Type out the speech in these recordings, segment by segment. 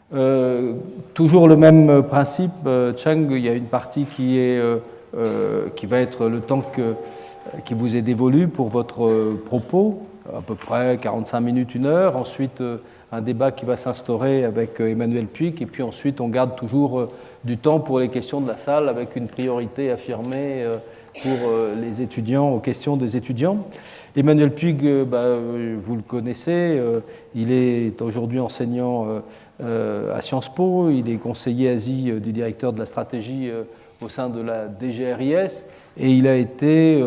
Toujours le même principe, Cheng, il y a une partie qui va être le temps qui vous est dévolu pour votre propos, à peu près 45 minutes, 1 heure. Ensuite, un débat qui va s'instaurer avec Emmanuel Puig, et puis ensuite on garde toujours du temps pour les questions de la salle avec une priorité affirmée pour les étudiants, aux questions des étudiants. Emmanuel Puig, vous le connaissez, il est aujourd'hui enseignant à Sciences Po, il est conseiller Asie du directeur de la stratégie au sein de la DGRIS, et il a été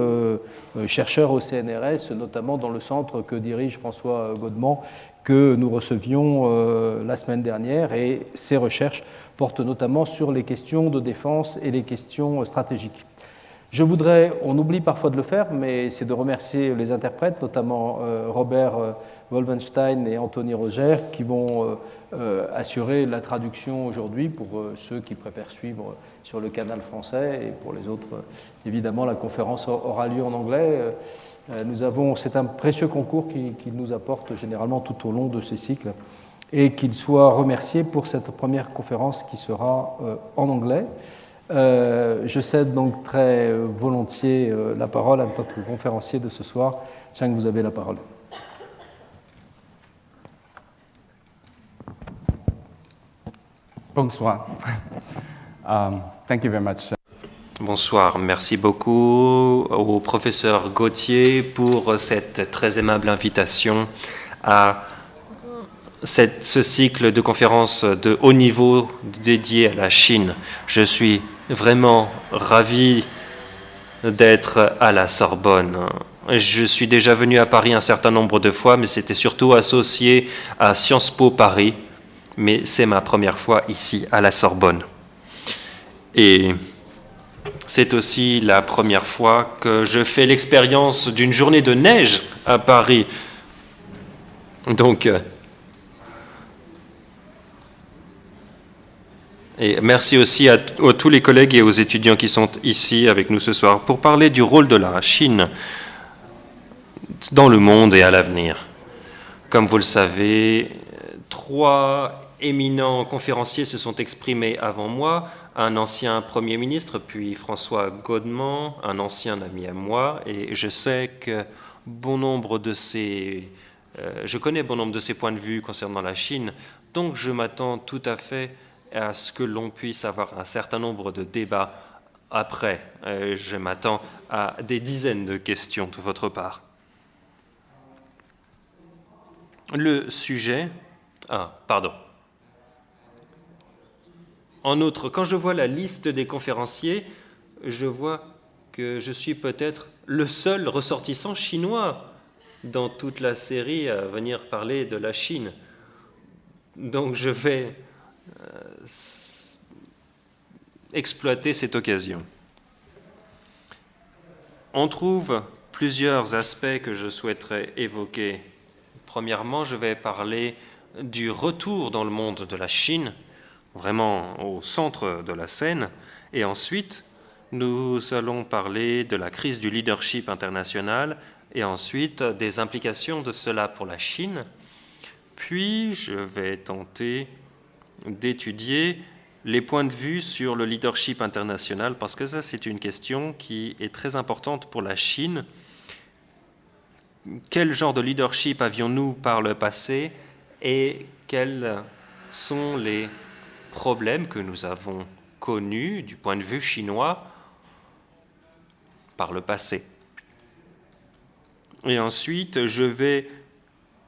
chercheur au CNRS, notamment dans le centre que dirige François Godement, que nous recevions la semaine dernière, et ses recherches portent notamment sur les questions de défense et les questions stratégiques. Je voudrais, on oublie parfois de le faire, mais c'est de remercier les interprètes, notamment Robert Wolfenstein et Anthony Roger, qui vont assurer la traduction aujourd'hui pour ceux qui préfèrent suivre sur le canal français, et pour les autres, évidemment, la conférence aura lieu en anglais. C'est un précieux concours qu'il nous apporte généralement tout au long de ces cycles, et qu'il soit remercié pour cette première conférence qui sera en anglais. Je cède donc très volontiers la parole à notre conférencier de ce soir. Cheng, vous avez la parole. Bonsoir. Thank you very much. Bonsoir, merci beaucoup au professeur Gauthier pour cette très aimable invitation à ce cycle de conférences de haut niveau dédié à la Chine. Je suis vraiment ravi d'être à la Sorbonne. Je suis déjà venu à Paris un certain nombre de fois, mais c'était surtout associé à Sciences Po Paris. Mais c'est ma première fois ici, à la Sorbonne. Et c'est aussi la première fois que je fais l'expérience d'une journée de neige à Paris. Donc, et merci aussi à tous les collègues et aux étudiants qui sont ici avec nous ce soir pour parler du rôle de la Chine dans le monde et à l'avenir. Comme vous le savez, 3 éminents conférenciers se sont exprimés avant moi, un ancien Premier ministre, puis François Godement, un ancien ami à moi, et je sais que je connais bon nombre de ses points de vue concernant la Chine, donc je m'attends tout à fait à ce que l'on puisse avoir un certain nombre de débats après. Je m'attends à des dizaines de questions de votre part. Le sujet... pardon. En outre, quand je vois la liste des conférenciers, je vois que je suis peut-être le seul ressortissant chinois dans toute la série à venir parler de la Chine. Donc je vais exploiter cette occasion. On trouve plusieurs aspects que je souhaiterais évoquer. Premièrement, je vais parler du retour dans le monde de la Chine, vraiment au centre de la scène. Et ensuite, nous allons parler de la crise du leadership international et ensuite des implications de cela pour la Chine. Puis, je vais tenter d'étudier les points de vue sur le leadership international, parce que ça, c'est une question qui est très importante pour la Chine. Quel genre de leadership avions-nous par le passé et quels sont les problèmes que nous avons connus du point de vue chinois par le passé? Et ensuite, je vais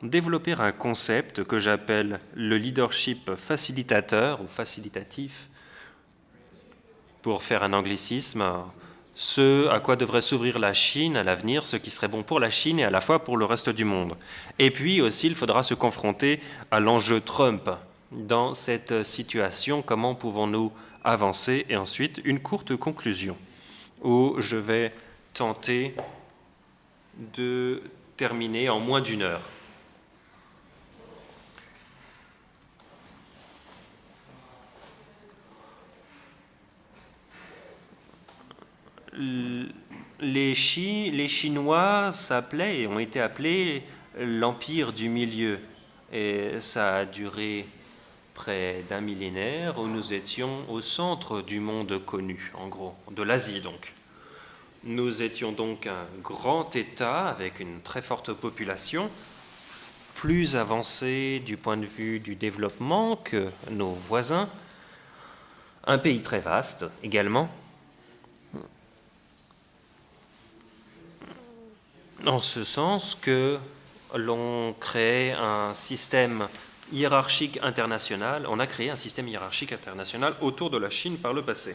développer un concept que j'appelle le leadership facilitateur ou facilitatif, pour faire un anglicisme, ce à quoi devrait s'ouvrir la Chine à l'avenir, ce qui serait bon pour la Chine et à la fois pour le reste du monde. Et puis aussi, il faudra se confronter à l'enjeu Trump. Dans cette situation, comment pouvons-nous avancer? Et ensuite, une courte conclusion, où je vais tenter de terminer en moins d'1 heure. Les Chinois s'appelaient et ont été appelés l'Empire du Milieu. Et ça a duré près d'un millénaire, où nous étions au centre du monde connu, en gros, de l'Asie donc. Nous étions donc un grand État avec une très forte population, plus avancé du point de vue du développement que nos voisins, un pays très vaste également, en ce sens que l'on crée un système hiérarchique international, on a créé un système hiérarchique international autour de la Chine par le passé.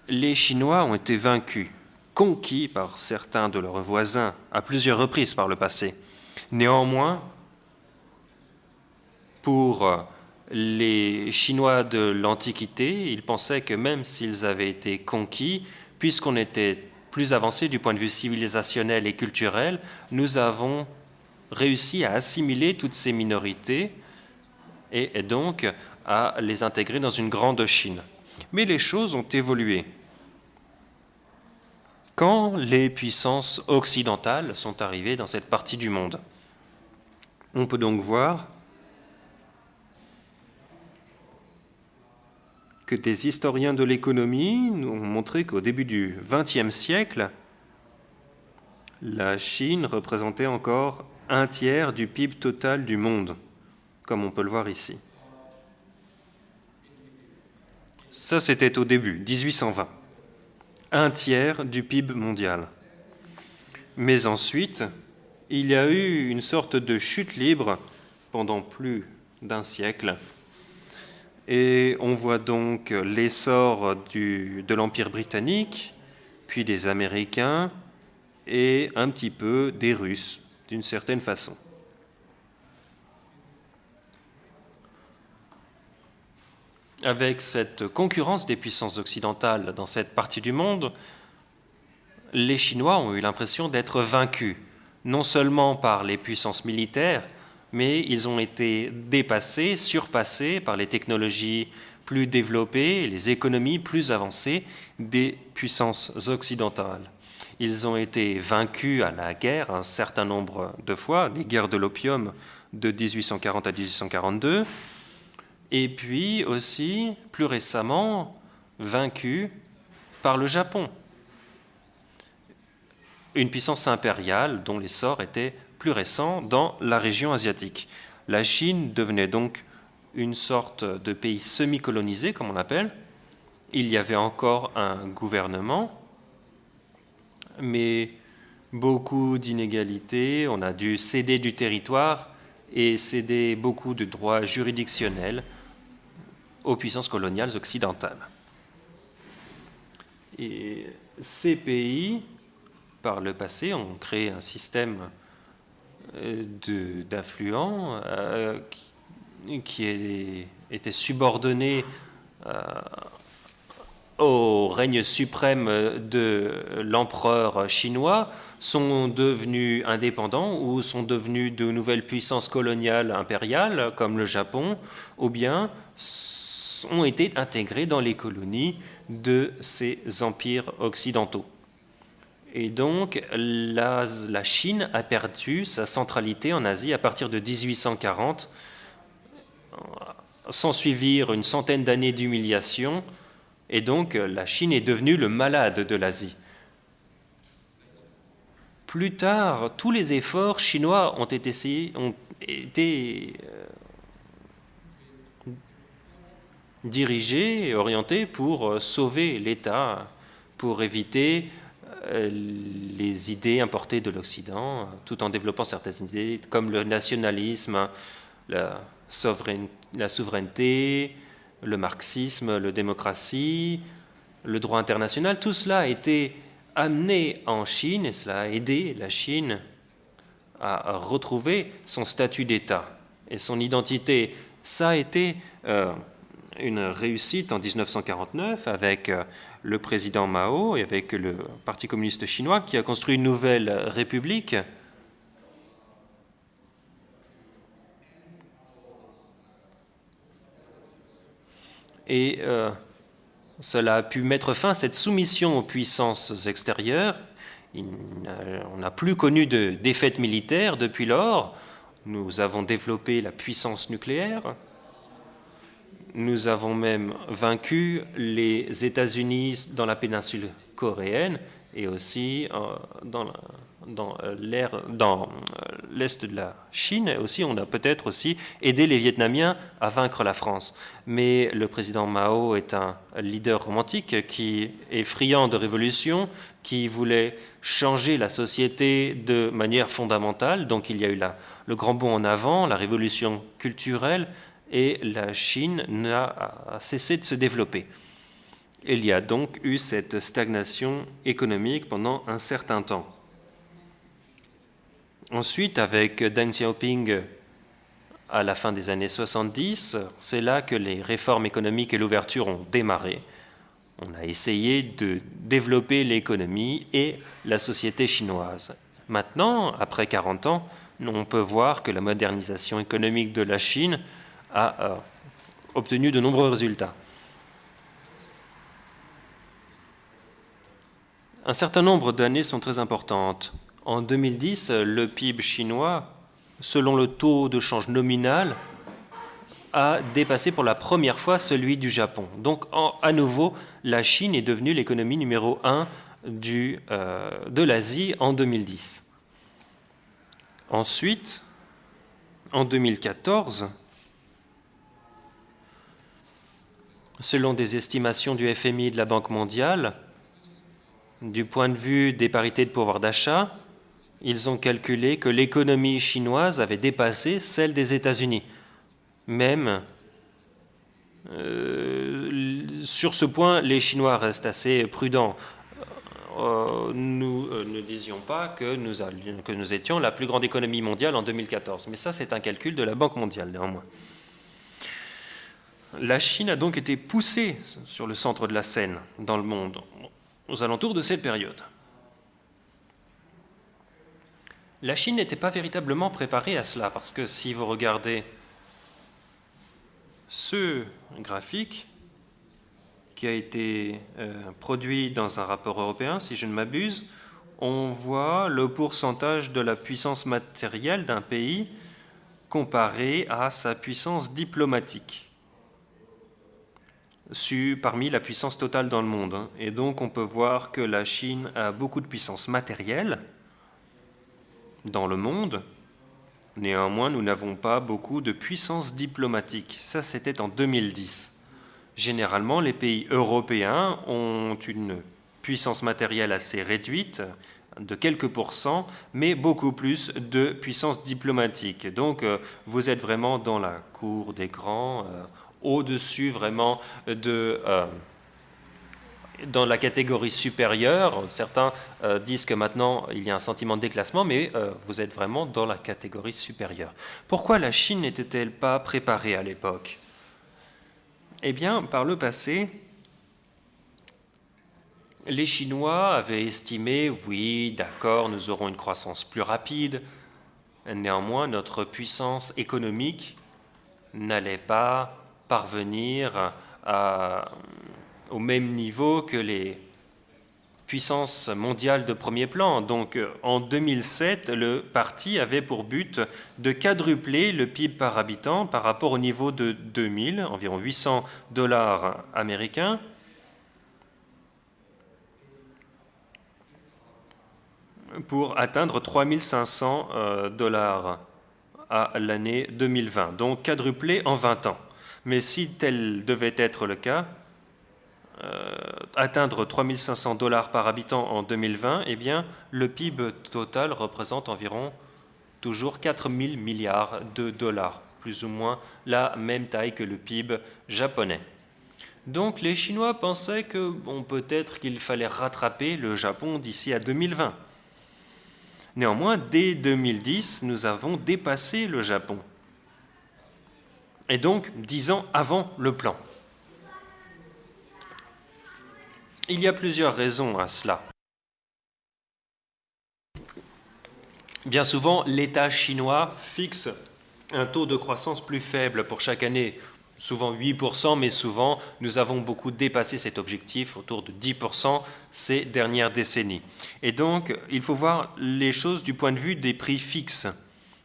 Les Chinois ont été vaincus, conquis par certains de leurs voisins à plusieurs reprises par le passé. Néanmoins, pour les Chinois de l'Antiquité, ils pensaient que même s'ils avaient été conquis, puisqu'on était plus avancé du point de vue civilisationnel et culturel, nous avons réussi à assimiler toutes ces minorités et donc à les intégrer dans une grande Chine. Mais les choses ont évolué. Quand les puissances occidentales sont arrivées dans cette partie du monde, on peut donc voir que des historiens de l'économie nous ont montré qu'au début du XXe siècle, la Chine représentait encore un tiers du PIB total du monde, comme on peut le voir ici. Ça, c'était au début, 1820. Un tiers du PIB mondial. Mais ensuite, il y a eu une sorte de chute libre pendant plus d'un siècle. Et on voit donc l'essor de l'Empire britannique, puis des Américains et un petit peu des Russes, d'une certaine façon. Avec cette concurrence des puissances occidentales dans cette partie du monde, les Chinois ont eu l'impression d'être vaincus, non seulement par les puissances militaires, mais ils ont été dépassés, surpassés par les technologies plus développées, les économies plus avancées des puissances occidentales. Ils ont été vaincus à la guerre un certain nombre de fois, les guerres de l'opium de 1840 à 1842, et puis aussi, plus récemment, vaincus par le Japon, une puissance impériale dont l'essor était plus récent dans la région asiatique. La Chine devenait donc une sorte de pays semi-colonisé, comme on l'appelle. Il y avait encore un gouvernement, mais beaucoup d'inégalités. On a dû céder du territoire et céder beaucoup de droits juridictionnels aux puissances coloniales occidentales. Et ces pays, par le passé, ont créé un système d'influents qui était subordonné au règne suprême de l'empereur chinois, sont devenus indépendants ou sont devenus de nouvelles puissances coloniales impériales comme le Japon, ou bien ont été intégrés dans les colonies de ces empires occidentaux. Et donc, la Chine a perdu sa centralité en Asie à partir de 1840. S'ensuivirent une centaine d'années d'humiliation, et donc la Chine est devenue le malade de l'Asie. Plus tard, tous les efforts chinois ont été dirigés et orientés pour sauver l'État, pour éviter les idées importées de l'Occident, tout en développant certaines idées comme le nationalisme, la souveraineté, le marxisme, la démocratie, le droit international. Tout cela a été amené en Chine et cela a aidé la Chine à retrouver son statut d'État et son identité. Ça a été une réussite en 1949 avec le président Mao et avec le Parti communiste chinois qui a construit une nouvelle république. Et cela a pu mettre fin à cette soumission aux puissances extérieures. On n'a plus connu de défaite militaire depuis lors. Nous avons développé la puissance nucléaire. Nous avons même vaincu les États-Unis dans la péninsule coréenne et aussi dans l'est de la Chine. Aussi, on a peut-être aussi aidé les Vietnamiens à vaincre la France. Mais le président Mao est un leader romantique qui est friand de révolution, qui voulait changer la société de manière fondamentale. Donc il y a eu le grand bond en avant, la révolution culturelle, et la Chine n'a cessé de se développer. Il y a donc eu cette stagnation économique pendant un certain temps. Ensuite, avec Deng Xiaoping, à la fin des années 70, c'est là que les réformes économiques et l'ouverture ont démarré. On a essayé de développer l'économie et la société chinoise. Maintenant, après 40 ans, on peut voir que la modernisation économique de la Chine a obtenu de nombreux résultats. Un certain nombre d'années sont très importantes. En 2010, le PIB chinois, selon le taux de change nominal, a dépassé pour la première fois celui du Japon. Donc, à nouveau, la Chine est devenue l'économie numéro 1 de l'Asie en 2010. Ensuite, en 2014, selon des estimations du FMI et de la Banque mondiale, du point de vue des parités de pouvoir d'achat, ils ont calculé que l'économie chinoise avait dépassé celle des États-Unis. Même sur ce point, les Chinois restent assez prudents. Nous ne disions pas que nous étions la plus grande économie mondiale en 2014. Mais ça, c'est un calcul de la Banque mondiale, néanmoins. La Chine a donc été poussée sur le centre de la scène dans le monde, aux alentours de cette période. La Chine n'était pas véritablement préparée à cela, parce que si vous regardez ce graphique, qui a été produit dans un rapport européen, si je ne m'abuse, on voit le pourcentage de la puissance matérielle d'un pays comparé à sa puissance diplomatique, parmi la puissance totale dans le monde. Et donc on peut voir que la Chine a beaucoup de puissance matérielle dans le monde. Néanmoins, nous n'avons pas beaucoup de puissance diplomatique. Ça, c'était en 2010. Généralement, les pays européens ont une puissance matérielle assez réduite, de quelques pourcents, mais beaucoup plus de puissance diplomatique. Donc, vous êtes vraiment dans la cour des grands, au-dessus vraiment dans la catégorie supérieure. Certains disent que maintenant il y a un sentiment de déclassement, mais vous êtes vraiment dans la catégorie supérieure. Pourquoi la Chine n'était-elle pas préparée à l'époque? Eh bien, par le passé, les Chinois avaient estimé, oui, d'accord, nous aurons une croissance plus rapide, néanmoins notre puissance économique n'allait pas parvenir au même niveau que les puissances mondiales de premier plan. Donc en 2007, le parti avait pour but de quadrupler le PIB par habitant par rapport au niveau de 2000, environ 800 $ américains, pour atteindre 3500 $ à l'année 2020, donc quadruplé en 20 ans. Mais si tel devait être le cas, atteindre 3500 $ par habitant en 2020, eh bien, le PIB total représente environ toujours 4000 milliards de dollars, plus ou moins la même taille que le PIB japonais. Donc les Chinois pensaient que peut-être qu'il fallait rattraper le Japon d'ici à 2020. Néanmoins, dès 2010, nous avons dépassé le Japon. Et donc, 10 ans avant le plan. Il y a plusieurs raisons à cela. Bien souvent, l'État chinois fixe un taux de croissance plus faible pour chaque année, souvent 8%, mais souvent nous avons beaucoup dépassé cet objectif, autour de 10% ces dernières décennies. Et donc, il faut voir les choses du point de vue des prix fixes.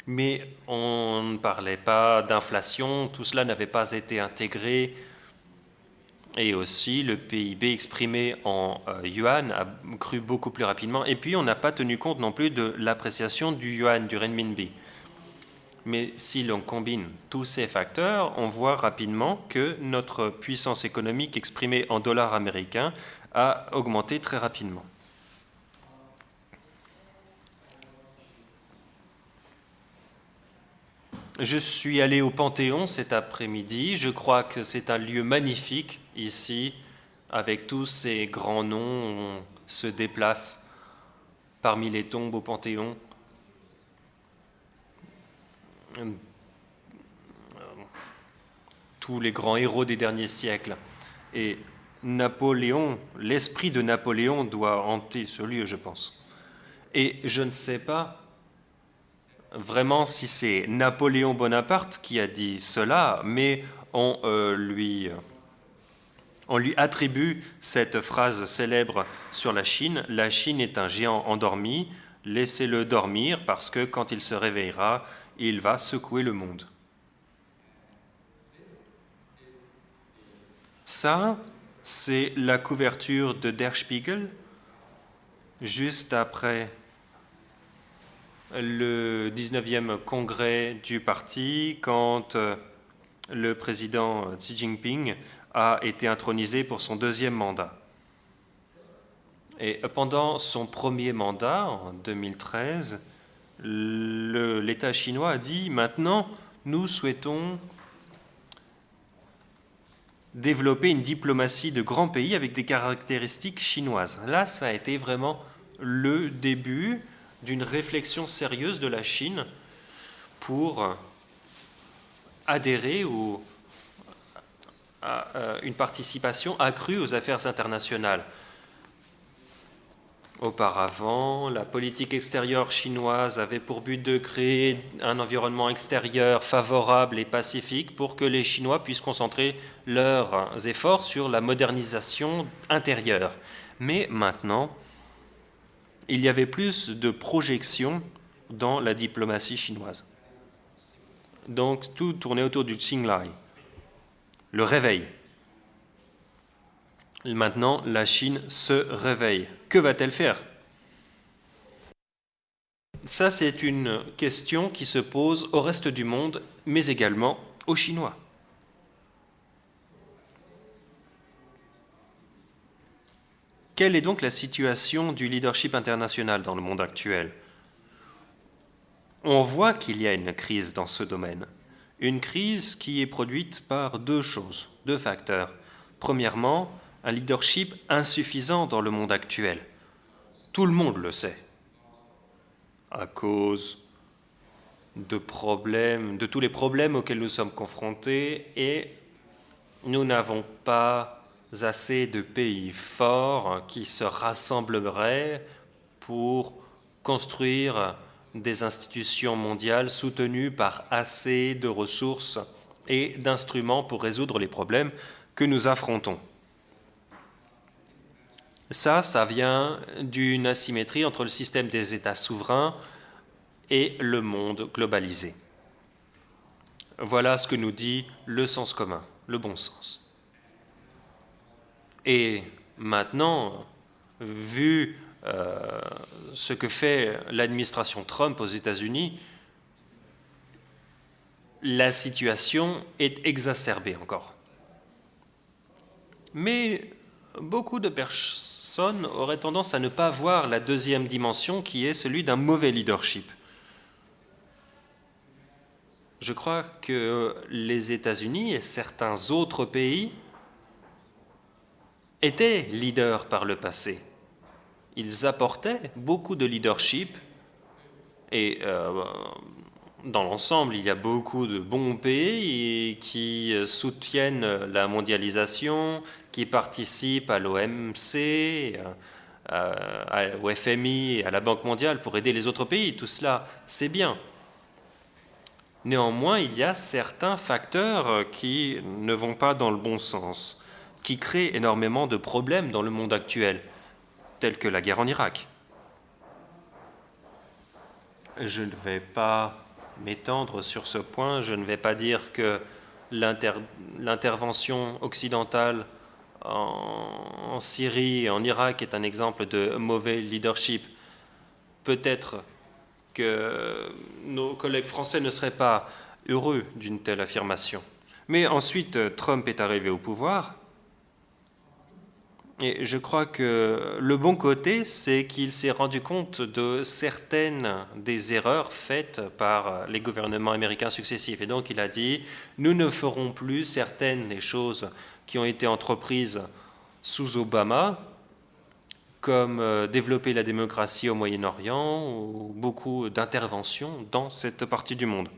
Mais on ne parlait pas d'inflation, tout cela n'avait pas été intégré. Et aussi, le PIB exprimé en yuan a cru beaucoup plus rapidement. Et puis, on n'a pas tenu compte non plus de l'appréciation du yuan, du renminbi. Mais si l'on combine tous ces facteurs, on voit rapidement que notre puissance économique exprimée en dollars américains a augmenté très rapidement. Je suis allé au Panthéon cet après-midi. Je crois que c'est un lieu magnifique ici, avec tous ces grands noms. On se déplace parmi les tombes au Panthéon. Tous les grands héros des derniers siècles. Et Napoléon, l'esprit de Napoléon doit hanter ce lieu, je pense. Et je ne sais pas vraiment si c'est Napoléon Bonaparte qui a dit cela, mais on lui attribue cette phrase célèbre sur la Chine. La Chine est un géant endormi, laissez-le dormir parce que quand il se réveillera, il va secouer le monde. Ça, c'est la couverture de Der Spiegel, juste après le 19e congrès du parti, quand le président Xi Jinping a été intronisé pour son deuxième mandat. Et pendant son premier mandat, en 2013, l'État chinois a dit « Maintenant, nous souhaitons développer une diplomatie de grands pays avec des caractéristiques chinoises. » Là, ça a été vraiment le début d'une réflexion sérieuse de la Chine pour adhérer à une participation accrue aux affaires internationales. Auparavant, la politique extérieure chinoise avait pour but de créer un environnement extérieur favorable et pacifique pour que les Chinois puissent concentrer leurs efforts sur la modernisation intérieure. Mais maintenant, il y avait plus de projections dans la diplomatie chinoise. Donc tout tournait autour du Xinglai, le réveil. Maintenant, la Chine se réveille. Que va-t-elle faire? Ça, c'est une question qui se pose au reste du monde, mais également aux Chinois. Quelle est donc la situation du leadership international dans le monde actuel? On voit qu'il y a une crise dans ce domaine. Une crise qui est produite par deux choses, deux facteurs. Premièrement, un leadership insuffisant dans le monde actuel. Tout le monde le sait. À cause de tous les problèmes auxquels nous sommes confrontés, et nous n'avons pas assez de pays forts qui se rassembleraient pour construire des institutions mondiales soutenues par assez de ressources et d'instruments pour résoudre les problèmes que nous affrontons. Ça vient d'une asymétrie entre le système des États souverains et le monde globalisé. Voilà ce que nous dit le sens commun, le bon sens. Et maintenant, vu ce que fait l'administration Trump aux États-Unis, la situation est exacerbée encore. Mais beaucoup de personnes auraient tendance à ne pas voir la deuxième dimension qui est celui d'un mauvais leadership. Je crois que les États-Unis et certains autres pays étaient leaders par le passé. Ils apportaient beaucoup de leadership et dans l'ensemble, il y a beaucoup de bons pays qui soutiennent la mondialisation, qui participent à l'OMC, au FMI et à la Banque mondiale pour aider les autres pays. Tout cela, c'est bien. Néanmoins, il y a certains facteurs qui ne vont pas dans le bon sens, qui créent énormément de problèmes dans le monde actuel, tels que la guerre en Irak. Je ne vais pas m'étendre sur ce point. Je ne vais pas dire que l'intervention occidentale en Syrie et en Irak est un exemple de mauvais leadership. Peut-être que nos collègues français ne seraient pas heureux d'une telle affirmation. Mais ensuite, Trump est arrivé au pouvoir. Et je crois que le bon côté, c'est qu'il s'est rendu compte de certaines des erreurs faites par les gouvernements américains successifs. Et donc il a dit, nous ne ferons plus certaines des choses qui ont été entreprises sous Obama, comme développer la démocratie au Moyen-Orient, ou beaucoup d'interventions dans cette partie du monde.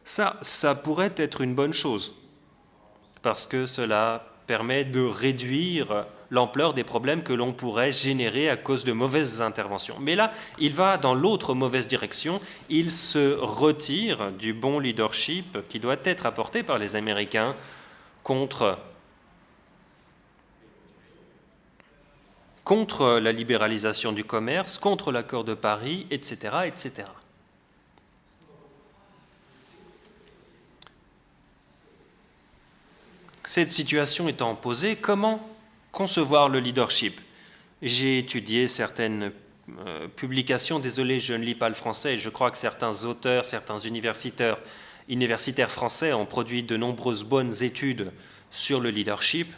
Ça pourrait être une bonne chose, parce que cela permet de réduire l'ampleur des problèmes que l'on pourrait générer à cause de mauvaises interventions. Mais là, il va dans l'autre mauvaise direction. Il se retire du bon leadership qui doit être apporté par les Américains contre la libéralisation du commerce, contre l'accord de Paris, etc., etc. Cette situation étant posée, comment concevoir le leadership? J'ai étudié certaines publications, désolé, je ne lis pas le français, je crois que certains auteurs, certains universitaires français ont produit de nombreuses bonnes études sur le leadership,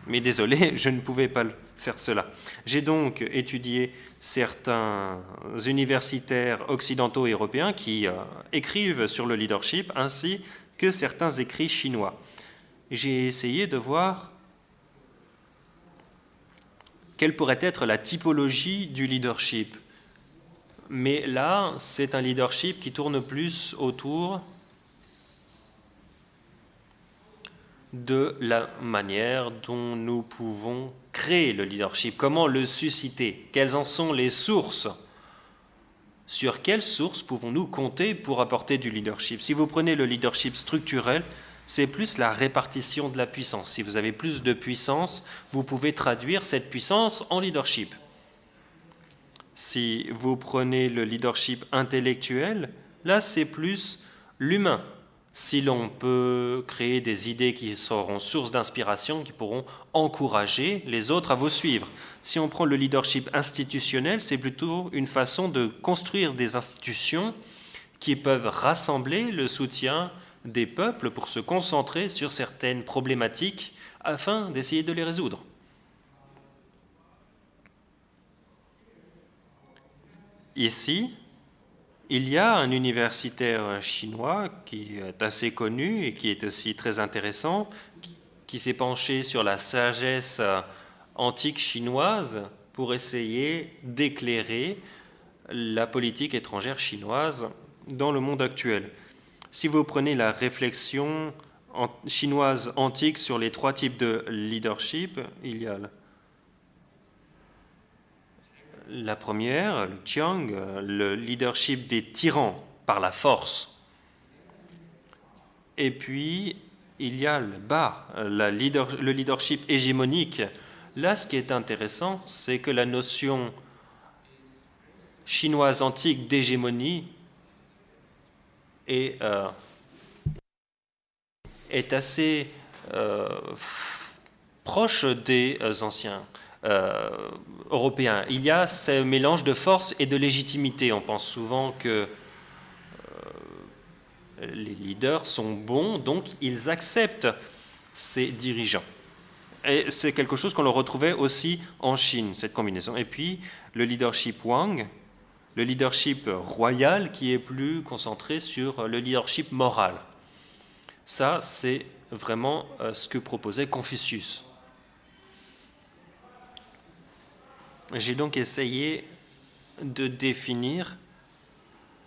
mais désolé, je ne pouvais pas faire cela. J'ai donc étudié certains universitaires occidentaux et européens qui écrivent sur le leadership, ainsi que certains écrits chinois. J'ai essayé de voir quelle pourrait être la typologie du leadership. Mais là, c'est un leadership qui tourne plus autour de la manière dont nous pouvons créer le leadership, comment le susciter, quelles en sont les sources, sur quelles sources pouvons-nous compter pour apporter du leadership. Si vous prenez le leadership structurel, c'est plus la répartition de la puissance. Si vous avez plus de puissance, vous pouvez traduire cette puissance en leadership. Si vous prenez le leadership intellectuel, là c'est plus l'humain. Si l'on peut créer des idées qui seront source d'inspiration, qui pourront encourager les autres à vous suivre. Si on prend le leadership institutionnel, c'est plutôt une façon de construire des institutions qui peuvent rassembler le soutien des peuples pour se concentrer sur certaines problématiques afin d'essayer de les résoudre. Ici, il y a un universitaire chinois qui est assez connu et qui est aussi très intéressant, qui s'est penché sur la sagesse antique chinoise pour essayer d'éclairer la politique étrangère chinoise dans le monde actuel. Si vous prenez la réflexion chinoise antique sur les trois types de leadership, il y a la première, le Qiang, le leadership des tyrans par la force. Et puis, il y a le Ba, le leadership hégémonique. Là, ce qui est intéressant, c'est que la notion chinoise antique d'hégémonie est assez proche des anciens européens. Il y a ce mélange de force et de légitimité. On pense souvent que les leaders sont bons, donc ils acceptent ces dirigeants. Et c'est quelque chose qu'on le retrouvait aussi en Chine, cette combinaison. Et puis, le leadership Wang, le leadership royal qui est plus concentré sur le leadership moral. Ça, c'est vraiment ce que proposait Confucius. J'ai donc essayé de définir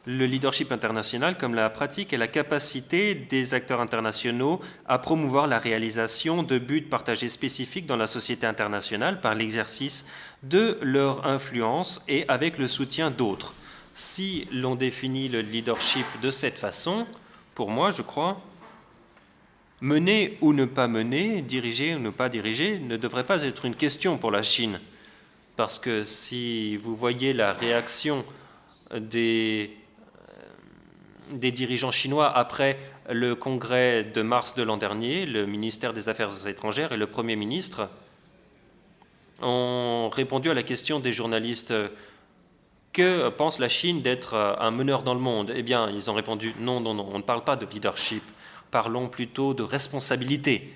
le leadership international comme la pratique et la capacité des acteurs internationaux à promouvoir la réalisation de buts partagés spécifiques dans la société internationale par l'exercice de leur influence et avec le soutien d'autres. Si l'on définit le leadership de cette façon, pour moi, je crois, mener ou ne pas mener, diriger ou ne pas diriger, ne devrait pas être une question pour la Chine. Parce que si vous voyez la réaction des des dirigeants chinois après le congrès de mars de l'an dernier, le ministère des Affaires étrangères et le Premier ministre ont répondu à la question des journalistes que pense la Chine d'être un meneur dans le monde? Eh bien, ils ont répondu non, non, non, on ne parle pas de leadership, parlons plutôt de responsabilité.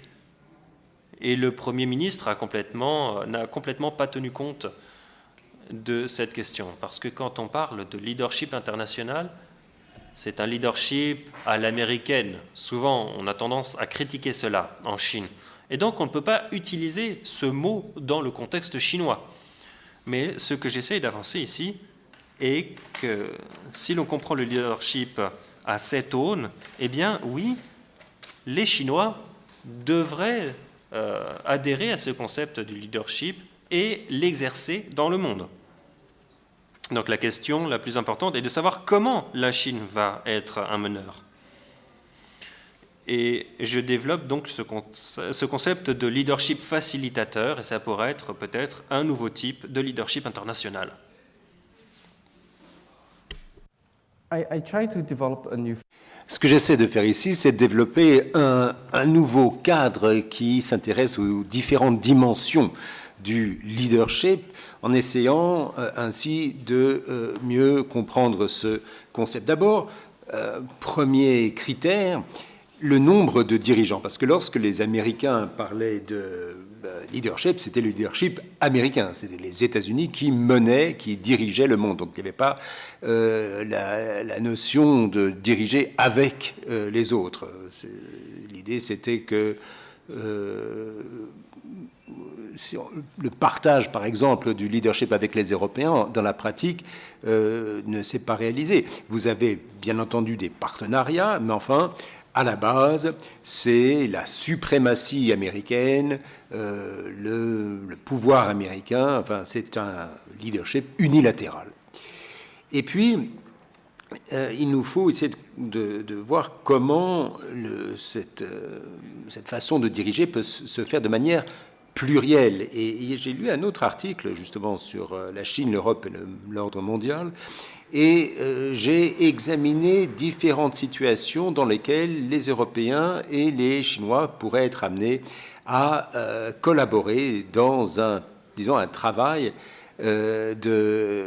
Et le Premier ministre n'a complètement pas tenu compte de cette question. Parce que quand on parle de leadership international, c'est un leadership à l'américaine. Souvent, on a tendance à critiquer cela en Chine. Et donc, on ne peut pas utiliser ce mot dans le contexte chinois. Mais ce que j'essaie d'avancer ici est que si l'on comprend le leadership à cette aune, eh bien, oui, les Chinois devraient adhérer à ce concept du leadership et l'exercer dans le monde. Donc la question la plus importante est de savoir comment la Chine va être un meneur. Et je développe donc ce concept de leadership facilitateur, et ça pourrait être peut-être un nouveau type de leadership international. I try to develop a new. Ce que j'essaie de faire ici, c'est de développer un nouveau cadre qui s'intéresse aux différentes dimensions du leadership, en essayant ainsi de mieux comprendre ce concept. D'abord, premier critère, le nombre de dirigeants. Parce que lorsque les Américains parlaient de leadership, c'était le leadership américain. C'était les États-Unis qui menaient, qui dirigeaient le monde. Donc il n'y avait pas la notion de diriger avec les autres. L'idée, c'était que le partage, par exemple, du leadership avec les Européens, dans la pratique, ne s'est pas réalisé. Vous avez bien entendu des partenariats, mais enfin, à la base, c'est la suprématie américaine, le pouvoir américain, enfin, c'est un leadership unilatéral. Et puis, il nous faut essayer de voir comment cette façon de diriger peut se faire de manière plurielle. Et j'ai lu un autre article, justement, sur la Chine, l'Europe et l'ordre mondial, et j'ai examiné différentes situations dans lesquelles les Européens et les Chinois pourraient être amenés à collaborer dans un travail de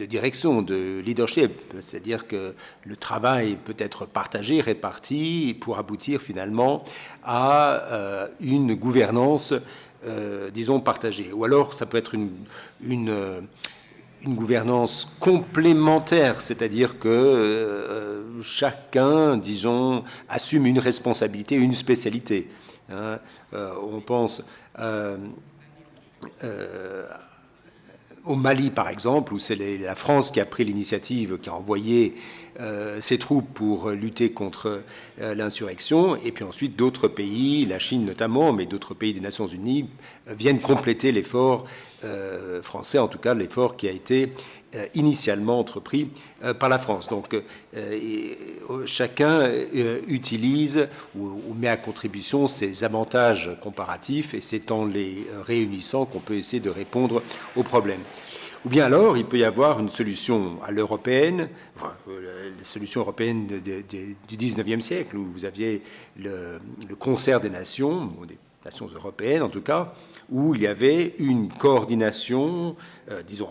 direction, de leadership, c'est-à-dire que le travail peut être partagé, réparti, pour aboutir finalement à une gouvernance, partagée. Ou alors ça peut être une gouvernance complémentaire, c'est-à-dire que chacun, assume une responsabilité, une spécialité. On pense au Mali, par exemple, où c'est la France qui a pris l'initiative, qui a envoyé ses troupes pour lutter contre l'insurrection, et puis ensuite d'autres pays, la Chine notamment, mais d'autres pays des Nations Unies, viennent compléter l'effort français, en tout cas l'effort qui a été initialement entrepris par la France. Donc chacun utilise ou met à contribution ses avantages comparatifs, et c'est en les réunissant qu'on peut essayer de répondre aux problèmes. Ou bien alors, il peut y avoir une solution à l'européenne, la solution européenne du 19e siècle, où vous aviez le concert des nations, ou des nations européennes en tout cas, où il y avait une coordination,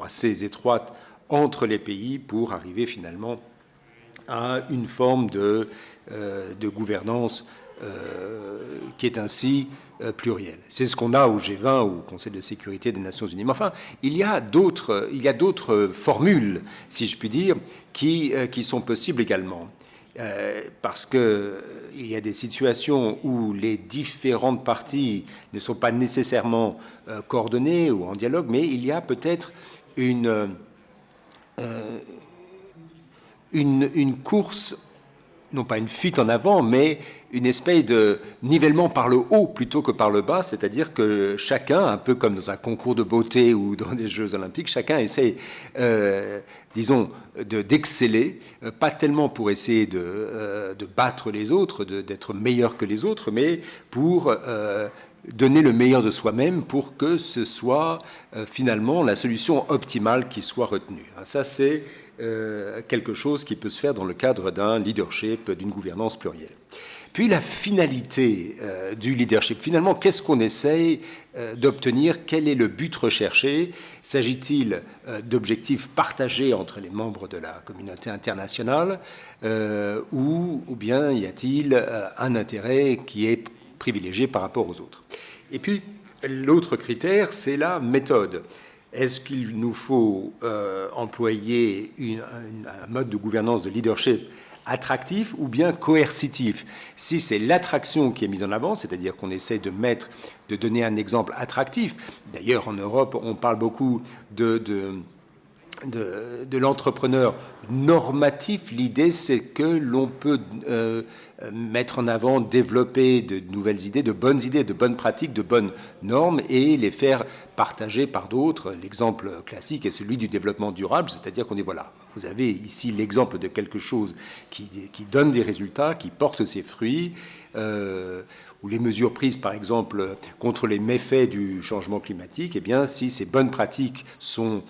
assez étroite entre les pays pour arriver finalement à une forme de gouvernance qui est ainsi plurielle. C'est ce qu'on a au G20, au Conseil de sécurité des Nations Unies. Mais enfin, il y a d'autres formules, si je puis dire, qui sont possibles également. Parce qu'il y a des situations où les différentes parties ne sont pas nécessairement coordonnées ou en dialogue, mais il y a peut-être une course, non pas une fuite en avant, mais une espèce de nivellement par le haut plutôt que par le bas, c'est-à-dire que chacun, un peu comme dans un concours de beauté ou dans des Jeux olympiques, chacun essaie, d'exceller, pas tellement pour essayer de battre les autres, d'être meilleur que les autres, mais pour donner le meilleur de soi-même pour que ce soit finalement la solution optimale qui soit retenue. Ça, c'est quelque chose qui peut se faire dans le cadre d'un leadership, d'une gouvernance plurielle. Puis la finalité du leadership. Finalement, qu'est-ce qu'on essaye d'obtenir? Quel est le but recherché? S'agit-il d'objectifs partagés entre les membres de la communauté internationale ou bien y a-t-il un intérêt qui est privilégié par rapport aux autres? Et puis, l'autre critère, c'est la méthode. Est-ce qu'il nous faut employer un mode de gouvernance, de leadership attractif ou bien coercitif? Si c'est l'attraction qui est mise en avant, c'est-à-dire qu'on essaie de donner un exemple attractif. D'ailleurs, en Europe, on parle beaucoup de l'entrepreneur normatif. L'idée, c'est que l'on peut mettre en avant, développer de nouvelles idées, de bonnes pratiques, de bonnes normes et les faire partager par d'autres. L'exemple classique est celui du développement durable, c'est-à-dire qu'on dit voilà, vous avez ici l'exemple de quelque chose qui donne des résultats, qui porte ses fruits, ou les mesures prises, par exemple, contre les méfaits du changement climatique, eh bien, si ces bonnes pratiques sont,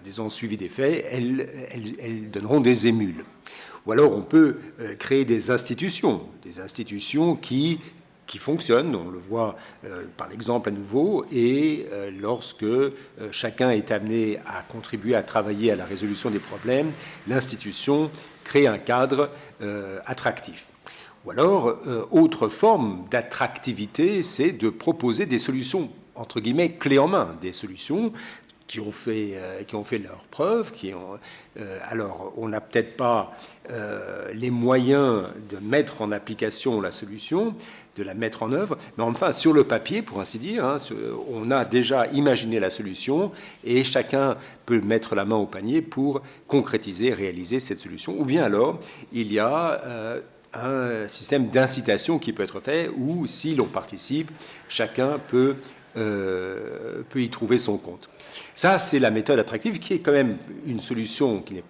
disons, suivies des faits, elles donneront des émules. Ou alors, on peut créer des institutions qui fonctionnent. On le voit par l'exemple à nouveau. Et lorsque chacun est amené à contribuer, à travailler à la résolution des problèmes, l'institution crée un cadre attractif. Ou alors, autre forme d'attractivité, c'est de proposer des solutions, entre guillemets, clés en main, des solutions qui ont fait leurs preuves, alors, on n'a peut-être pas les moyens de mettre en application la solution, de la mettre en œuvre, mais enfin, sur le papier, pour ainsi dire, on a déjà imaginé la solution et chacun peut mettre la main au panier pour concrétiser, réaliser cette solution. Ou bien alors, il y a un système d'incitation qui peut être fait où, si l'on participe, chacun peut y trouver son compte. Ça, c'est la méthode attractive qui est quand même une solution qui n'est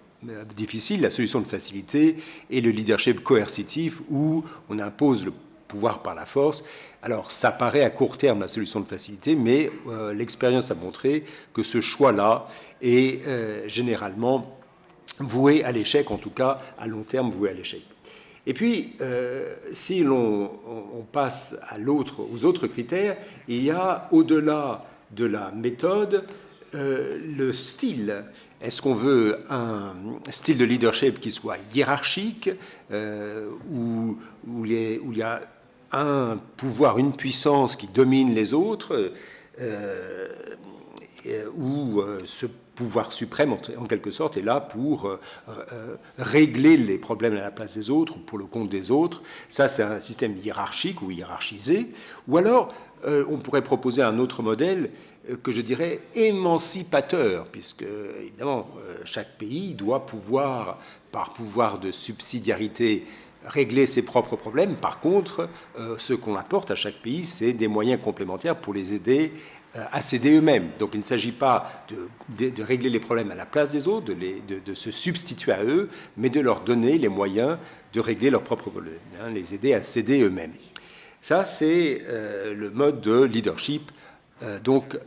difficile, la solution de facilité et le leadership coercitif où on impose le pouvoir par la force. Alors, ça paraît à court terme la solution de facilité, mais l'expérience a montré que ce choix-là est généralement voué à l'échec, en tout cas à long terme voué à l'échec. Et puis, si on passe aux autres critères, il y a, au-delà de la méthode, le style. Est-ce qu'on veut un style de leadership qui soit hiérarchique, où il y a un pouvoir, une puissance qui domine les autres, où ce pouvoir suprême, en quelque sorte, est là pour régler les problèmes à la place des autres ou pour le compte des autres. Ça, c'est un système hiérarchique ou hiérarchisé. Ou alors, on pourrait proposer un autre modèle que je dirais émancipateur, puisque, évidemment, chaque pays doit pouvoir, par pouvoir de subsidiarité, régler ses propres problèmes. Par contre, ce qu'on apporte à chaque pays, c'est des moyens complémentaires pour les aider à s'aider eux-mêmes. Donc il ne s'agit pas de régler les problèmes à la place des autres, de se substituer à eux, mais de leur donner les moyens de régler leurs propres problèmes, les aider à s'aider eux-mêmes. Ça, c'est le mode de leadership, donc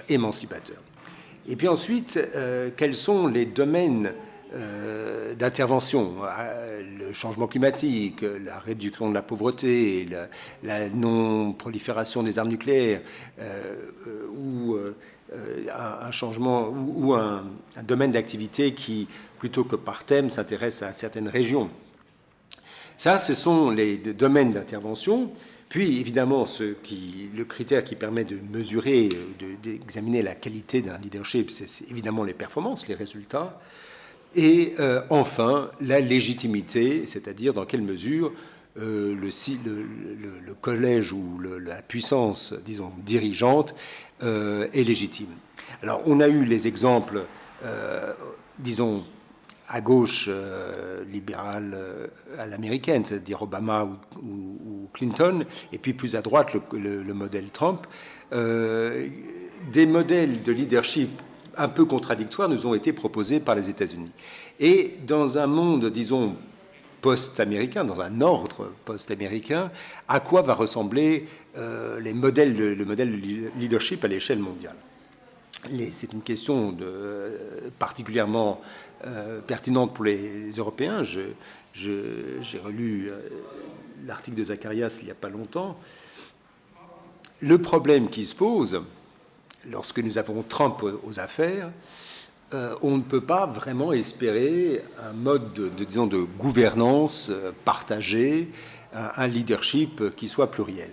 émancipateur. Et puis ensuite, quels sont les domaines d'intervention? Le changement climatique, la réduction de la pauvreté, la non-prolifération des armes nucléaires, ou un changement ou un domaine d'activité qui, plutôt que par thème, s'intéresse à certaines régions. Ça, ce sont les domaines d'intervention. Puis, évidemment, le critère qui permet de mesurer, d'examiner la qualité d'un leadership, c'est évidemment les performances, les résultats. Et enfin, la légitimité, c'est-à-dire dans quelle mesure le collège ou la puissance, disons, dirigeante est légitime. Alors, on a eu les exemples, disons, à gauche libérale à l'américaine, c'est-à-dire Obama ou Clinton, et puis plus à droite le modèle Trump. Des modèles de leadership un peu contradictoires nous ont été proposés par les États-Unis. Et dans un monde, disons, post-américain, dans un ordre post-américain, à quoi va ressembler le modèle de leadership à l'échelle mondiale. C'est une question particulièrement pertinente pour les Européens. J'ai relu l'article de Zacharias il n'y a pas longtemps. Le problème qui se pose, lorsque nous avons Trump aux affaires, on ne peut pas vraiment espérer un mode de gouvernance partagé, un leadership qui soit pluriel.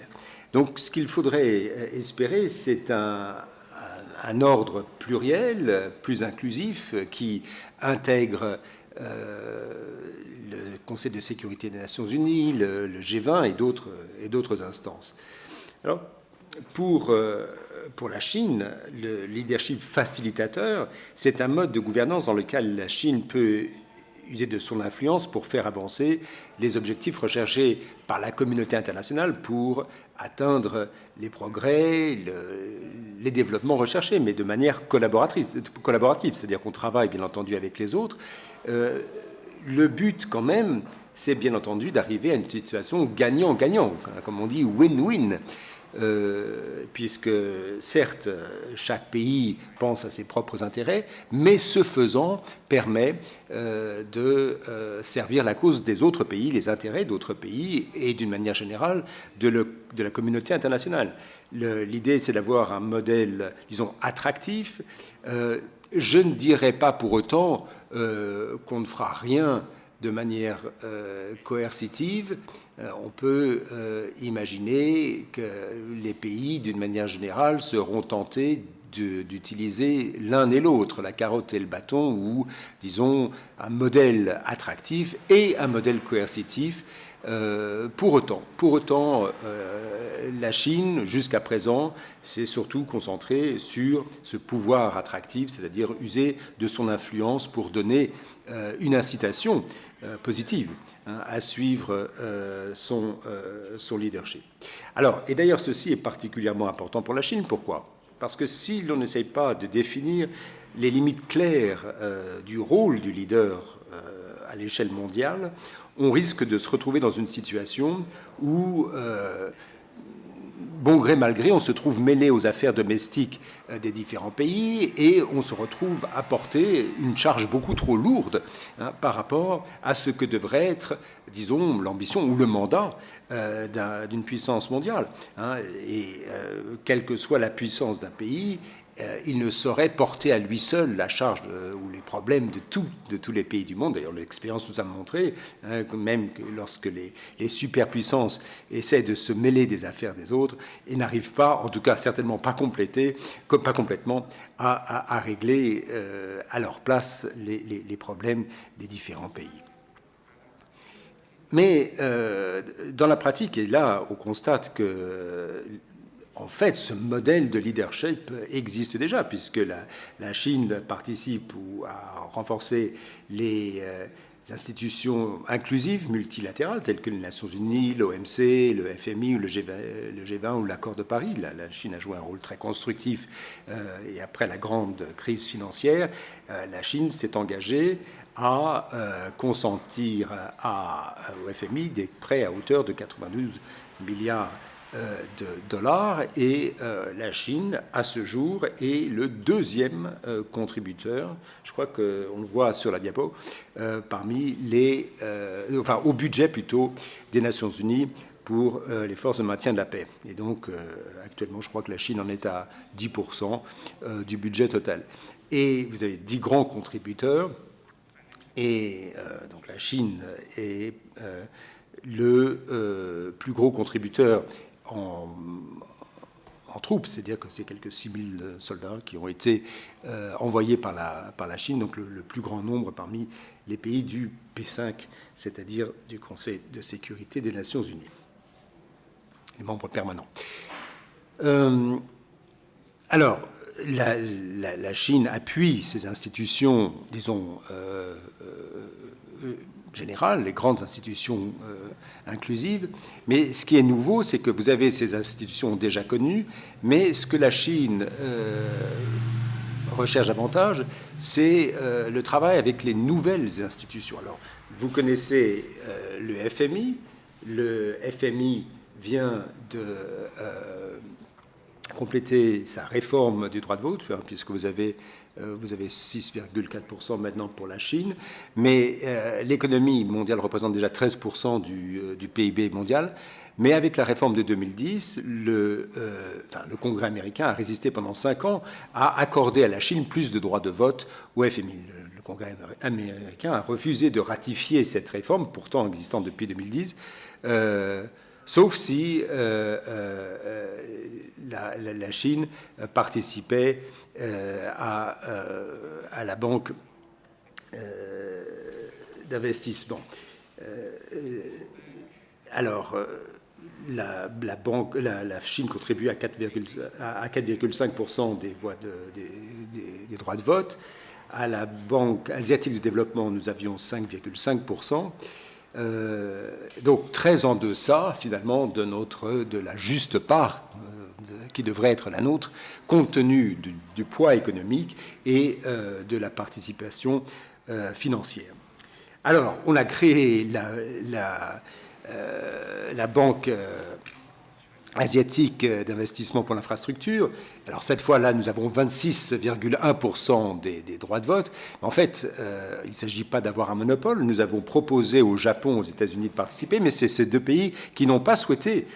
Donc ce qu'il faudrait espérer, c'est un ordre pluriel, plus inclusif, qui intègre le Conseil de sécurité des Nations Unies, le G20 et d'autres instances. Alors, pour la Chine, le leadership facilitateur, c'est un mode de gouvernance dans lequel la Chine peut user de son influence pour faire avancer les objectifs recherchés par la communauté internationale pour atteindre les progrès, les développements recherchés, mais de manière collaborative, c'est-à-dire qu'on travaille bien entendu avec les autres. Le but quand même, c'est bien entendu d'arriver à une situation gagnant-gagnant, comme on dit win-win. Puisque certes chaque pays pense à ses propres intérêts, mais ce faisant permet de servir la cause des autres pays, les intérêts d'autres pays et d'une manière générale de la communauté internationale. L'idée c'est d'avoir un modèle, disons, attractif. Je ne dirais pas pour autant qu'on ne fera rien de manière coercitive. On peut imaginer que les pays, d'une manière générale, seront tentés d'utiliser l'un et l'autre, la carotte et le bâton, ou, disons, un modèle attractif et un modèle coercitif. Pour autant, la Chine, jusqu'à présent, s'est surtout concentrée sur ce pouvoir attractif, c'est-à-dire user de son influence pour donner une incitation positive à suivre son leadership. Alors, et d'ailleurs, ceci est particulièrement important pour la Chine. Pourquoi ? Parce que si l'on n'essaye pas de définir les limites claires du rôle du leader à l'échelle mondiale, on risque de se retrouver dans une situation où, bon gré mal gré, on se trouve mêlé aux affaires domestiques des différents pays et on se retrouve à porter une charge beaucoup trop lourde par rapport à ce que devrait être, disons, l'ambition ou le mandat d'une puissance mondiale. Et quelle que soit la puissance d'un pays, il ne saurait porter à lui seul la charge ou les problèmes de tous les pays du monde. D'ailleurs, l'expérience nous a montré, même que lorsque les superpuissances essaient de se mêler des affaires des autres, ils n'arrivent pas, en tout cas certainement pas complètement, à régler à leur place les problèmes des différents pays. Mais dans la pratique, et là, on constate que en fait, ce modèle de leadership existe déjà, puisque la Chine participe à renforcer les institutions inclusives, multilatérales, telles que les Nations Unies, l'OMC, le FMI, ou le G20 ou l'accord de Paris. La Chine a joué un rôle très constructif. Et après la grande crise financière, la Chine s'est engagée à consentir au FMI des prêts à hauteur de 92 milliards de dollars, et la Chine, à ce jour, est le deuxième contributeur, je crois qu'on le voit sur la diapo, parmi au budget plutôt des Nations Unies pour les forces de maintien de la paix. Et donc, actuellement, je crois que la Chine en est à 10% du budget total. Et vous avez 10 grands contributeurs, et donc la Chine est le plus gros contributeur en troupes, c'est-à-dire que c'est quelques 6000 soldats qui ont été envoyés par la Chine, donc le plus grand nombre parmi les pays du P5, c'est-à-dire du Conseil de sécurité des Nations Unies, les membres permanents. Alors, la Chine appuie ces institutions, disons, générales, les grandes institutions inclusives, mais ce qui est nouveau, c'est que vous avez ces institutions déjà connues, mais ce que la Chine recherche davantage, c'est le travail avec les nouvelles institutions. Alors, vous connaissez le FMI. Le FMI vient de compléter sa réforme du droit de vote, puisque vous avez 6,4% maintenant pour la Chine, mais l'économie mondiale représente déjà 13% du PIB mondial. Mais avec la réforme de 2010, le Congrès américain a résisté pendant 5 ans à accorder à la Chine plus de droits de vote au FMI. Le Congrès américain a refusé de ratifier cette réforme, pourtant existante depuis 2010, sauf si la Chine participait à la banque d'investissement. Alors, la Chine contribue à 4,5% des droits de vote. À la Banque asiatique de développement, nous avions 5,5%. Donc très en deçà, finalement, de la juste part qui devrait être la nôtre, compte tenu du poids économique et de la participation financière. Alors, on a créé la Banque asiatique d'investissement pour l'infrastructure. Alors cette fois-là, nous avons 26,1% des droits de vote. En fait, il ne s'agit pas d'avoir un monopole. Nous avons proposé au Japon, aux États-Unis de participer, mais c'est ces deux pays qui n'ont pas souhaité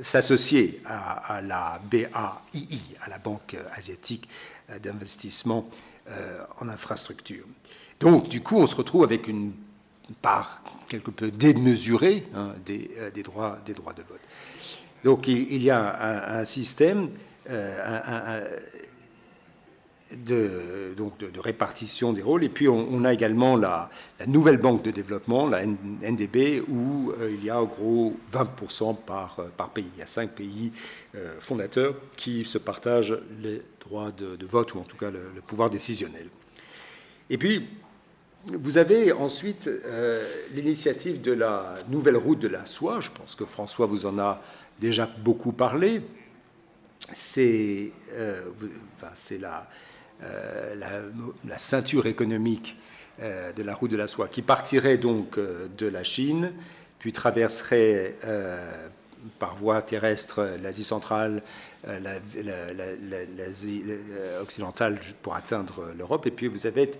s'associer à la BAII, à la Banque asiatique d'investissement en infrastructure. Donc, du coup, on se retrouve avec une part quelque peu démesurée des droits de vote. Donc il y a un système de répartition des rôles, et puis on a également la nouvelle banque de développement, la NDB, où il y a en gros 20% par pays. Il y a 5 pays fondateurs qui se partagent les droits de vote, ou en tout cas le pouvoir décisionnel. Et puis, vous avez ensuite l'initiative de la nouvelle route de la soie. Je pense que François vous en a déjà beaucoup parlé. C'est la ceinture économique de la route de la soie qui partirait donc de la Chine, puis traverserait par voie terrestre l'Asie centrale, l'Asie occidentale pour atteindre l'Europe, et puis vous avez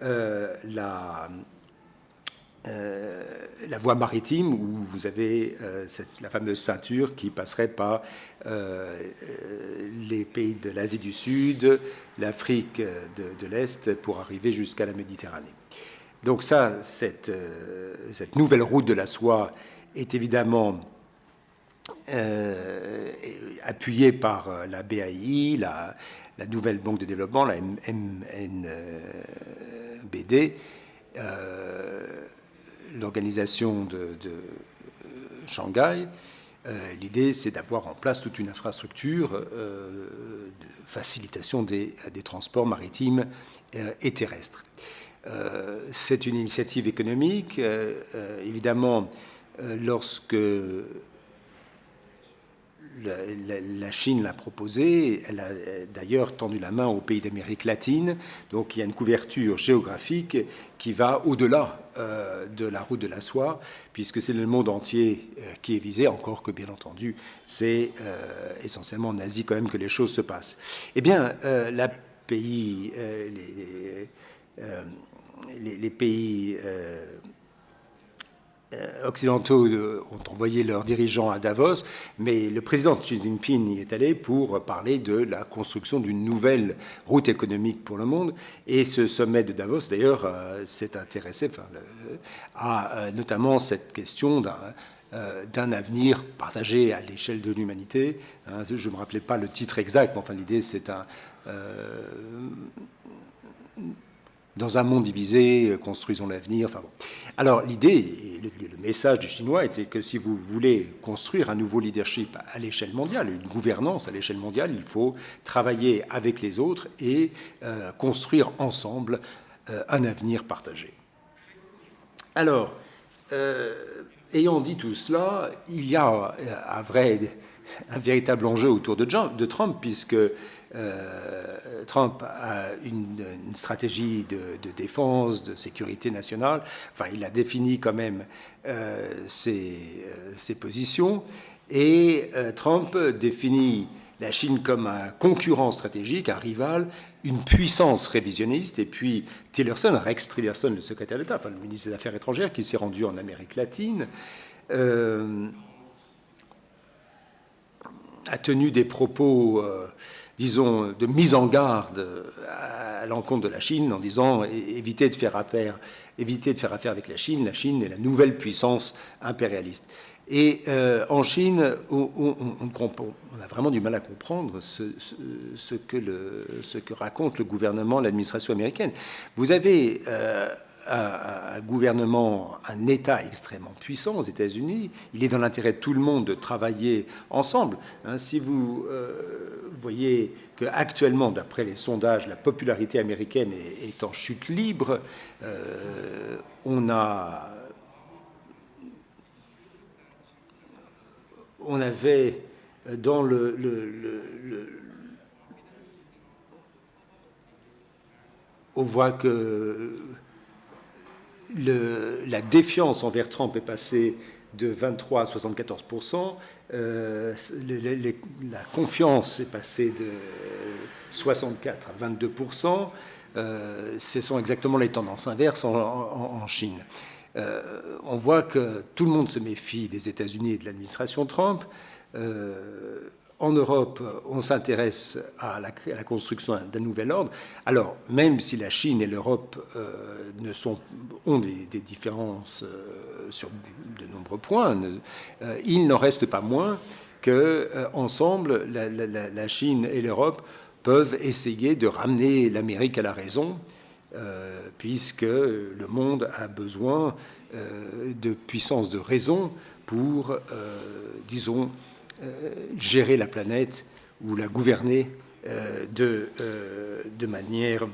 la voie maritime où vous avez la fameuse ceinture qui passerait par les pays de l'Asie du Sud, l'Afrique de l'Est pour arriver jusqu'à la Méditerranée. Donc ça, cette nouvelle route de la soie est évidemment appuyée par la BAI, la nouvelle banque de développement, la MNBD, l'organisation de Shanghai. L'idée, c'est d'avoir en place toute une infrastructure de facilitation des transports maritimes et terrestres. C'est une initiative économique. Évidemment, lorsque la Chine l'a proposé, elle a d'ailleurs tendu la main aux pays d'Amérique latine, donc il y a une couverture géographique qui va au-delà de la route de la soie, puisque c'est le monde entier qui est visé, encore que bien entendu c'est essentiellement en Asie quand même que les choses se passent. Eh bien, les pays occidentaux ont envoyé leurs dirigeants à Davos, mais le président Xi Jinping y est allé pour parler de la construction d'une nouvelle route économique pour le monde. Et ce sommet de Davos, d'ailleurs, s'est intéressé à notamment cette question d'un avenir partagé à l'échelle de l'humanité. Je ne me rappelais pas le titre exact, mais enfin l'idée c'est dans un monde divisé, construisons l'avenir. Enfin bon. Alors l'idée, le message du Chinois était que si vous voulez construire un nouveau leadership à l'échelle mondiale, une gouvernance à l'échelle mondiale, il faut travailler avec les autres et construire ensemble un avenir partagé. Alors, ayant dit tout cela, il y a un vrai un véritable enjeu autour de Trump, puisque Trump a une stratégie de défense, de sécurité nationale. Enfin, il a défini quand même ses positions. Et Trump définit la Chine comme un concurrent stratégique, un rival, une puissance révisionniste. Et puis Rex Tillerson, le secrétaire d'État, enfin, le ministre des Affaires étrangères, qui s'est rendu en Amérique latine, a tenu des propos, disons, de mise en garde à l'encontre de la Chine, en disant évitez de faire affaire avec la Chine est la nouvelle puissance impérialiste. Et en Chine, on a vraiment du mal à comprendre ce que raconte le gouvernement, l'administration américaine. Vous avez un gouvernement, un État extrêmement puissant aux États-Unis. Il est dans l'intérêt de tout le monde de travailler ensemble. Si vous voyez qu'actuellement, d'après les sondages, la popularité américaine est en chute libre, on avait dans on voit que la défiance envers Trump est passée de 23 à 74%, la confiance est passée de 64 à 22%. Ce sont exactement les tendances inverses en Chine. On voit que tout le monde se méfie des États-Unis et de l'administration Trump. En Europe, on s'intéresse à la construction d'un nouvel ordre. Alors, même si la Chine et l'Europe ont des différences sur de nombreux points, il n'en reste pas moins qu'ensemble, la Chine et l'Europe peuvent essayer de ramener l'Amérique à la raison, puisque le monde a besoin de puissance de raison pour, disons, gérer la planète ou la gouverner de manière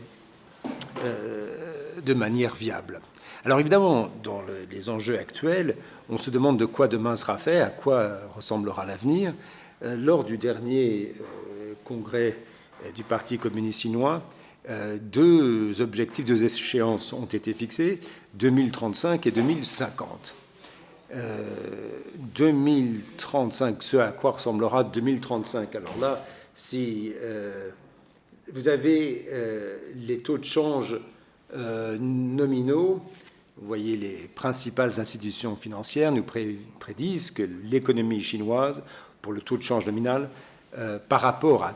viable. Alors évidemment, dans les enjeux actuels, on se demande de quoi demain sera fait, à quoi ressemblera l'avenir. Lors du dernier congrès du Parti communiste chinois, deux objectifs, deux échéances ont été fixés, 2035 et 2050. 2035, ce à quoi ressemblera 2035. Alors là, si vous avez les taux de change nominaux, vous voyez les principales institutions financières nous prédisent que l'économie chinoise, pour le taux de change nominal, par rapport à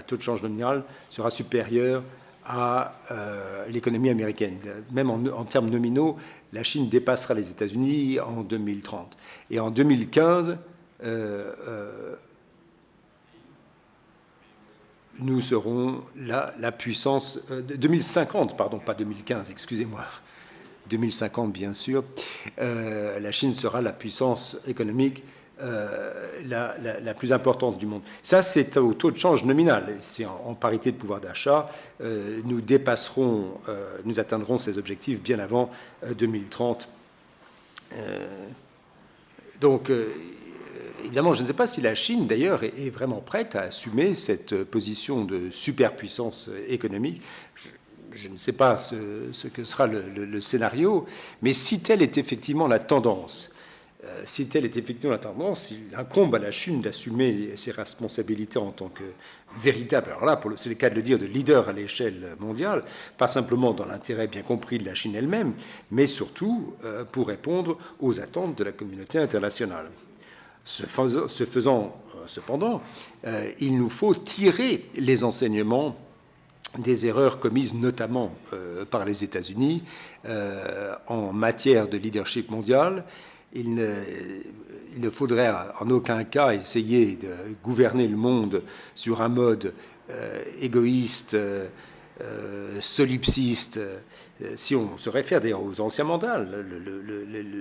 taux de change nominal, sera supérieur à l'économie américaine. Même en termes nominaux, la Chine dépassera les États-Unis en 2030. Et en 2015, nous serons la puissance... 2050, pardon, pas 2015, excusez-moi. 2050, bien sûr. La Chine sera la puissance économique la plus importante du monde. Ça, c'est au taux de change nominal. C'est en parité de pouvoir d'achat. Nous atteindrons ces objectifs bien avant 2030. Donc, évidemment, je ne sais pas si la Chine, d'ailleurs, est vraiment prête à assumer cette position de superpuissance économique. Je ne sais pas ce que sera le scénario, mais si telle est effectivement la tendance, il incombe à la Chine d'assumer ses responsabilités en tant que véritable, alors là, c'est le cas de le dire, de leader à l'échelle mondiale, pas simplement dans l'intérêt bien compris de la Chine elle-même, mais surtout pour répondre aux attentes de la communauté internationale. Ce faisant, cependant, il nous faut tirer les enseignements des erreurs commises notamment par les États-Unis en matière de leadership mondial. Il ne faudrait en aucun cas essayer de gouverner le monde sur un mode égoïste, solipsiste. Si on se réfère d'ailleurs aux anciens modèles,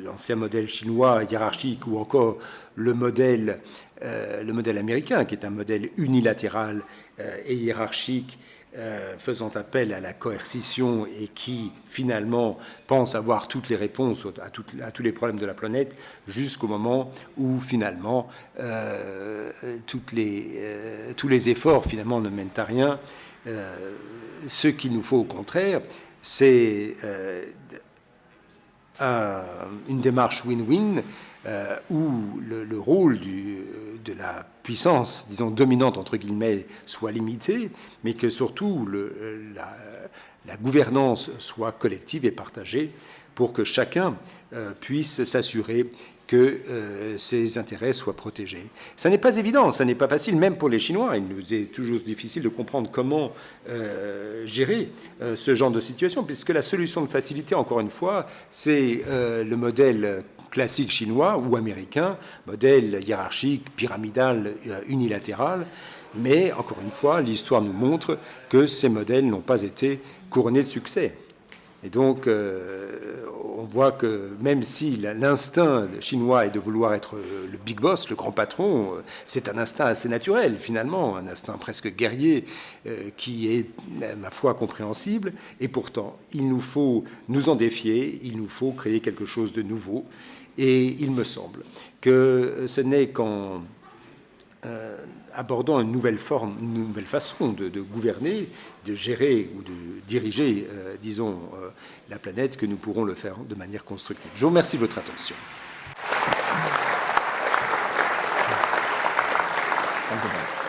l'ancien modèle chinois hiérarchique ou encore le modèle américain, qui est un modèle unilatéral et hiérarchique, faisant appel à la coercition et qui finalement pense avoir toutes les réponses à tous les problèmes de la planète, jusqu'au moment où finalement tous les efforts finalement ne mènent à rien. Ce qu'il nous faut au contraire, c'est une démarche win-win où le rôle de la puissance, disons, dominante, entre guillemets, soit limité, mais que surtout la gouvernance soit collective et partagée pour que chacun puisse s'assurer que ses intérêts soient protégés. Ça n'est pas évident, ça n'est pas facile, même pour les Chinois. Il nous est toujours difficile de comprendre comment gérer ce genre de situation, puisque la solution de facilité, encore une fois, c'est le modèle classique chinois ou américain, modèle hiérarchique, pyramidal, unilatéral. Mais, encore une fois, l'histoire nous montre que ces modèles n'ont pas été couronnés de succès. Et donc, on voit que même si l'instinct chinois est de vouloir être le big boss, le grand patron, c'est un instinct assez naturel, finalement, un instinct presque guerrier qui est, ma foi, compréhensible. Et pourtant, il nous faut nous en défier, il nous faut créer quelque chose de nouveau. Et il me semble que ce n'est qu'en abordant une nouvelle forme, une nouvelle façon de gouverner, de gérer ou de diriger, disons, la planète, que nous pourrons le faire de manière constructive. Je vous remercie de votre attention. Danke.